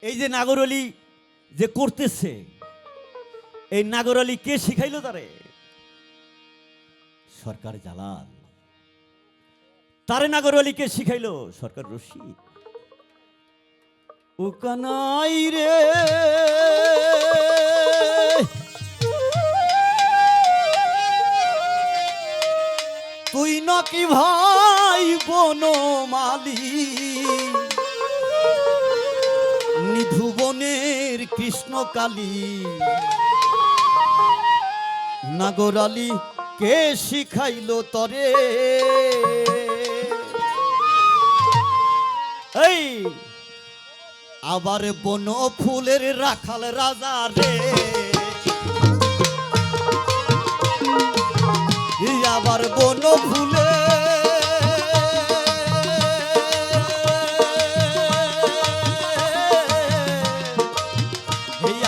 এই যে নাগরলি যে করতেছে, এই নাগরলি কে শিখাইলো তারে? সরকার জালাল। তারে নাগরলি কে শিখাইলো? সরকার রশিদ। ও কানাই রে, তুই নাকি ভাই বনমালী, নিধুবনের কৃষ্ণকালী, নাগরালি কে শিখাইলো তরে? এই আবার বন ফুলের রাখাল রাজা রে, আবার বন ফুলে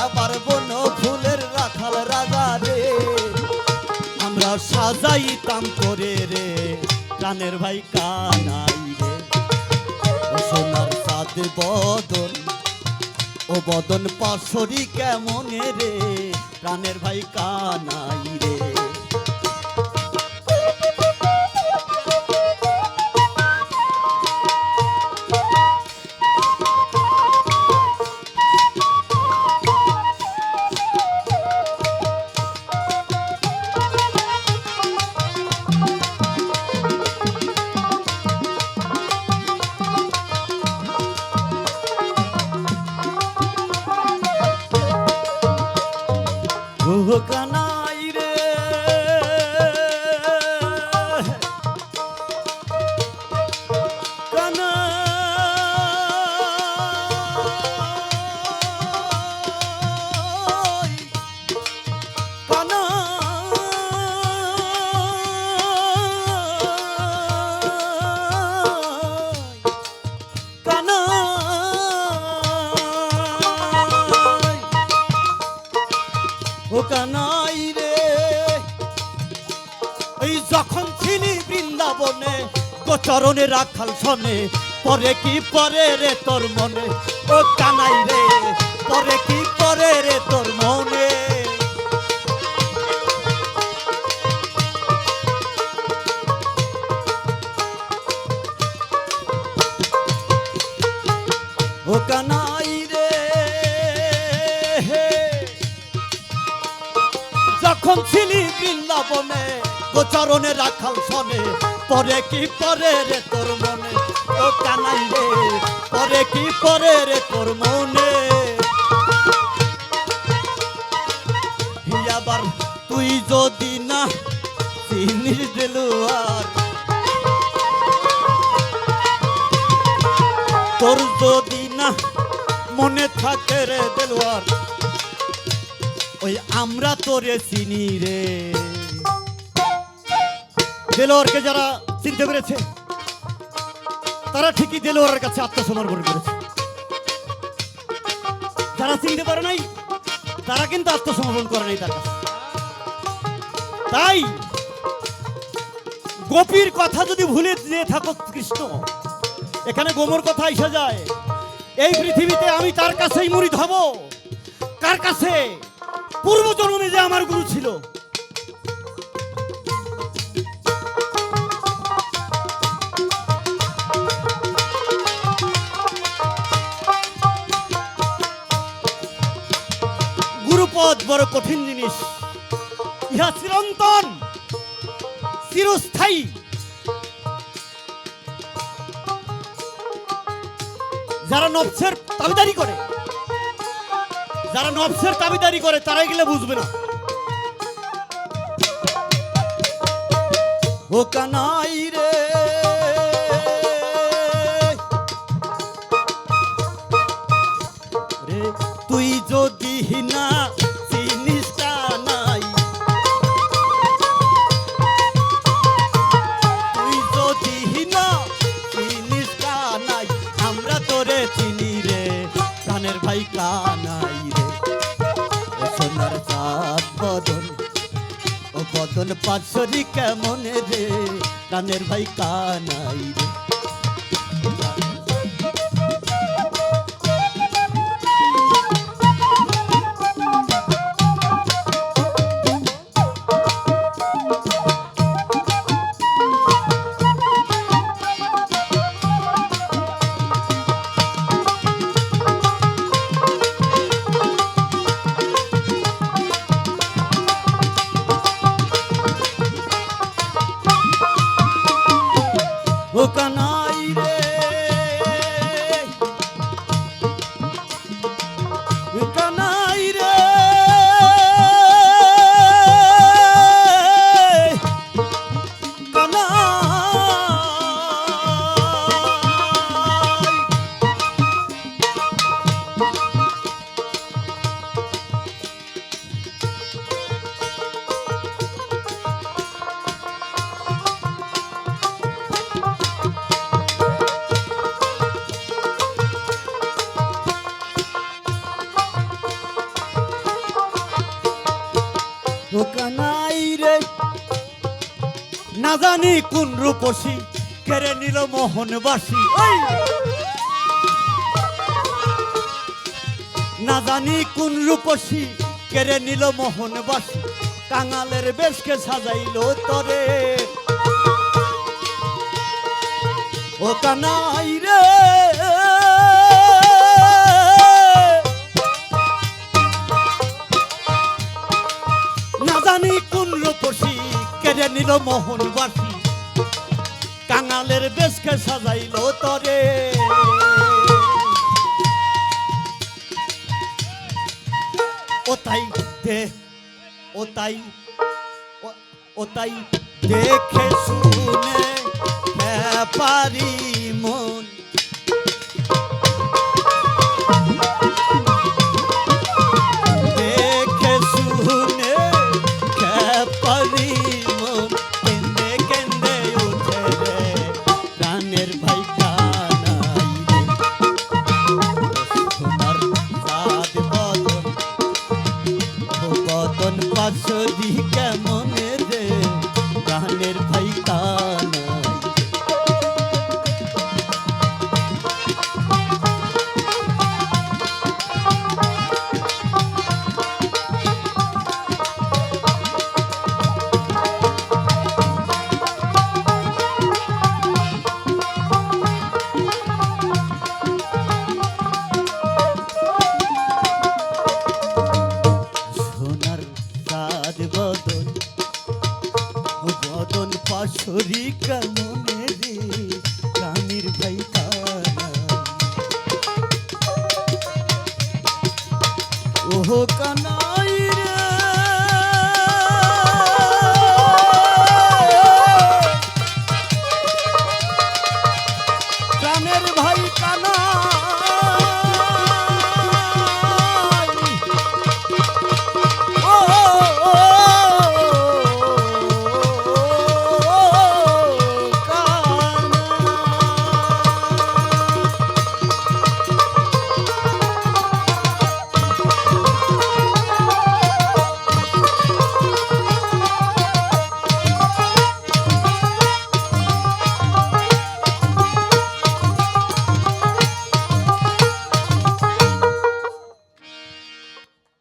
আবার বন ফুলের রাখাল রাজা রে, আমরা সাজাইতাম করে রে প্রাণের ভাই কানাই রে। সোনার সাদ বদন, ও বদন পাশরি কেমন রে প্রাণের ভাই কানাই রে। ও কানাই রে, কানাই কানাই কানাই, ও কানাই রে, এই যখন ছিলি বৃন্দাবনে গোচরণে রাখাল শোনে, পরে কি পরে রে তোর মনে? ও কানাই রে, পরে কি পরে রে তোর মনে? ও কানাই রে, যখন ছিলি বৃন্দাবনে গোচরণে রাখাল শোনে, পরে কি পরে রে তোর মনে? ও কানাই রে, পরে কি পরে রে তোর মনে? আবার তুই যদি না চিনিস দেলুয়ার, তোর যদি না মনে থাকে রে দেলুয়ার, ওই আমরা তোরে চিনি রে। দেলোয়ারকে যারা চিনতে পেরেছে তারা ঠিকই দেলোয়ারের কাছে আত্মসমর্পণ করেছে, যারা চিনতে পারে নাই তারা কিন্তু আত্মসমর্পণ করে নাই তার কাছে। তাই গোপীর কথা যদি ভুলে দিয়ে থাকো কৃষ্ণ, এখানে গোমর কথা এসে যায়। এই পৃথিবীতে আমি তার কাছেই মুরিদ হব, কার কাছে? পূর্ব জন্মে যে আমার গুরু ছিল। গুরুপদ বড় কঠিন জিনিস, ইহা চিরন্তন চিরস্থায়ী। যারা নফসের দাবিদারি করে, যারা নফসের দাবিদারি করে তারাই গেলে বুঝবে না। ও কানাই রে, রে তুই যদি না চিনিস কানাই, তুই যদি না চিনিস কানাই, আমরা তোরে চিনি রে প্রাণের ভাই কানাই রে। সোনার চাঁদ বদন, ও বদন পাশরি কেমন রে প্রাণের ভাই কানাই রে। না জানি কোন রূপসী কেড়ে নিল মোহনবাসী ওই না জানি কোন রূপসী কেড়ে নিল মোহনবাসী কাঙালের বেশকে সাজাইলো তরে ও কানাই রে না জানি কোন রূপসী কেড়ে নিল মোহনবাসী কাঙালের বেশকে সাজাইলো তরে ও তাই দে ও তাই ও তাই দেখে শুনে পারি মন দেখে শুনে পারি মন কেন্দে কেন্দে উঠে রে প্রাণের ভাই কানাই সোনার সাদ বদন বদন পাশরি কেমন রে প্রাণের ভাই কানাই সোনার সাদ বদন বদন পাশরি কেমন রে প্রাণীর ভাই কানাই ওহো কানাই রে প্রাণের ভাই কানাই